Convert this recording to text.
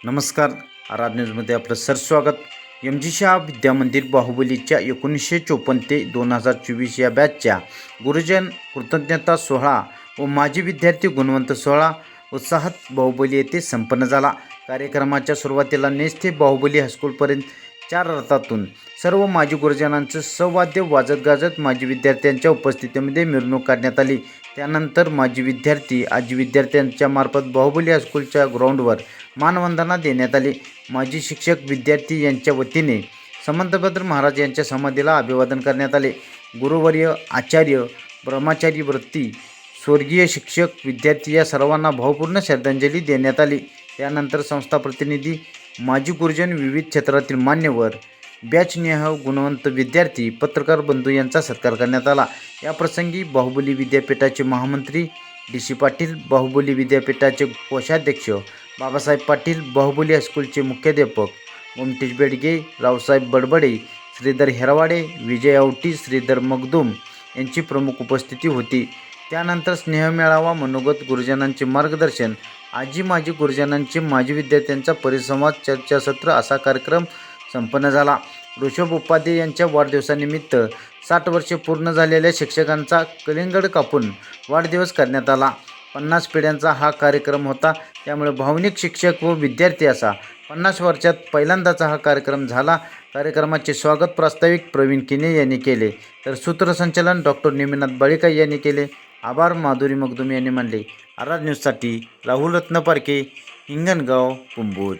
नमस्कार. आराध न्यूजमध्ये आपलं सरस्वागत. एम.जी. शाह विद्या मंदिर बाहुबलीच्या 1954 ते 2024 या बॅचच्या गुरुजन कृतज्ञता सोहळा व माजी विद्यार्थी गुणवंत सोहळा उत्साहात बाहुबली येथे संपन्न झाला. कार्यक्रमाच्या सुरुवातीला नेस ते बाहुबली हायस्कूलपर्यंत 4 रथातून सर्व माजी गुरुजनांचं सवाद्य वाजत गाजत माजी विद्यार्थ्यांच्या उपस्थितीमध्ये मिरवणूक काढण्यात आली. त्यानंतर माजी विद्यार्थी आजी विद्यार्थ्यांच्या मार्फत बाहुबली हायस्कूलच्या ग्राउंडवर मानवंदना देण्यात आली. माजी शिक्षक विद्यार्थी यांच्या वतीने समंतभद्र महाराज यांच्या समाधीला अभिवादन करण्यात आले. गुरुवर्य आचार्य ब्रह्मचारी वृत्ती स्वर्गीय शिक्षक विद्यार्थी या सर्वांना भावपूर्ण श्रद्धांजली देण्यात आली. त्यानंतर संस्था प्रतिनिधी माजी गुरुजन विविध क्षेत्रातील मान्यवर बॅचनिहाय गुणवंत विद्यार्थी पत्रकार बंधू यांचा सत्कार करण्यात आला. या प्रसंगी बाहुबली विद्यापीठाचे महामंत्री डी.सी. पाटील, बाहुबली विद्यापीठाचे कोषाध्यक्ष बाबासाहेब पाटील, बाहुबली हायस्कूलचे मुख्याध्यापक गोमटेश बेडगे, रावसाहेब बडबडे, श्रीधर हेरवाडे, विजय आवटी, श्रीधर मगदूम यांची प्रमुख उपस्थिती होती. त्यानंतर स्नेहमेळावा, मनोगत, गुरुजनांचे मार्गदर्शन, आजी माजी गुरुजनांचे माजी विद्यार्थ्यांचा परिसंवाद, चर्चासत्र असा कार्यक्रम संपन्न झाला. ऋषभ उपाध्ये यांच्या वाढदिवसानिमित्त 60 वर्षे पूर्ण झालेल्या शिक्षकांचा कलिंगड कापून वाढदिवस करण्यात आला. 50 पिढ्यांचा हा कार्यक्रम होता. त्यामुळे भावनिक शिक्षक व विद्यार्थी असा 50 वर्षात पहिल्यांदाचा हा कार्यक्रम झाला. कार्यक्रमाचे स्वागत प्रास्ताविक प्रवीण किने यांनी केले, तर सूत्रसंचालन डॉक्टर नेमिनाथ बाळीकाई यांनी केले. आभार माधुरी मगदूम यांनी मानले. आराध न्यूजसाठी राहुल रत्नपारखे, हिंगणगाव, कुंभोज.